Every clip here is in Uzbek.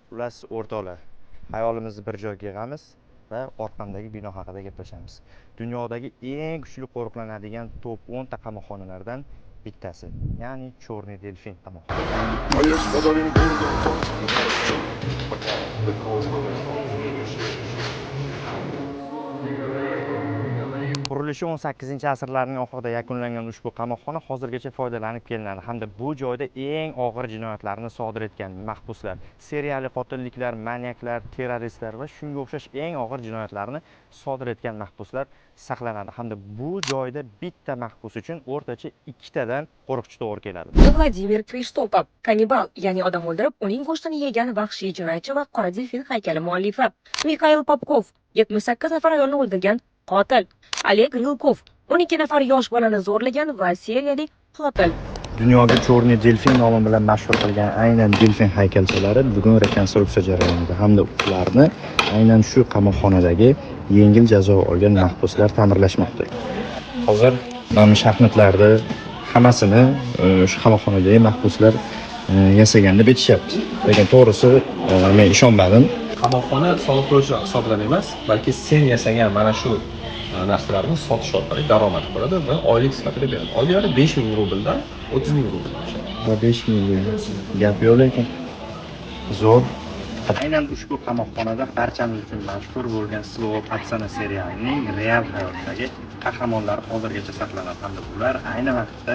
Xullas o'rtoqlar, xayolimizni bir joyga yig'amiz va orqamdagi bino haqida gaplashamiz. Dunyodagi eng kuchli qo'riqlanadigan top 10 ta qamoqxonalardan bittasi, ya'ni Chorniy Delfin Qurilishi 18-asrlarning oxirida yakunlangan ushbu qamoqxona hozirgacha foydalanib kelinadi hamda bu joyda eng og'ir jinoyatlarni sodir etgan mahbuslar, seriyali qotilliklar, maniaklar, terroristlar va shunga o'xshash eng og'ir jinoyatlarni sodir etgan mahbuslar saqlanadi hamda bu joyda bitta mahbus uchun o'rtacha 2 tadan qo'riqchi to'g'ri keladi. Vladimir Kristopov, kannibal, ya'ni odam o'ldirib, uning go'shtini yegan vahshiy jinoyatchi va qora delfin haykali muallifi. Mikhail Popkov, 78 nafar ayolni o'ldirgan qotil. Oleg Rilkov, 12 nafar yosh bolani zo'rlagan va seriyali qotil. Dunyoga Chorniy Delfin nomi bilan mashhur qilgan aynan delfin haykalchalari bugun rekonstruksiya jarayonida hamda ularni aynan shu qamoqxonadagi yengil jazo olgan mahbuslar ta'mirlashmoqda. Hozir mana shaxmatlarni hammasini shu qamoqxonadagi mahbuslar yasagan deb aytishyapti. Lekin to'g'risi men ishonmadim. Qamoqxona soliq to'lovchilar hisobidan emas, balki sen yasagan mana shu narsalarni sotish orqali daromad ko'radi va oylik sifatida beradi. Oylari 5000 rubldan 30000 rubl. Va 5000 gap yo'q lekin zo'r. Aynan ushbu qamoqxonada barchamiz uchun mashhur bo'lgan Slovo Patsana serialining real hayotdagi qahramonlari hozirgacha saqlanadi hamda ular ayni vaqtda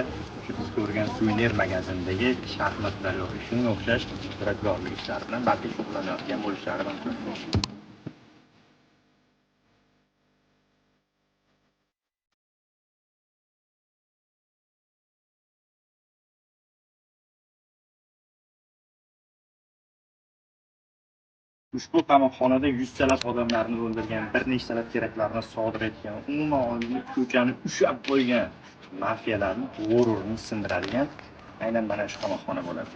biz ko'rgan suvenir magazindagi shaxmatlar yoki shunga o'xshash duradgorlik ishlari bilan balki shug'ullanayotgan bo'lishlari mumkin. Ushbu qamoqxonada yuztalab odamlarni o'ldirgan, bir nechtalab teraktlarni sodir etgan, umuman olganda ko'chani ushlab qo'ygan mafiyalarning g'ururini sindiradigan aynan mana shu qamoqxona bo'ladi.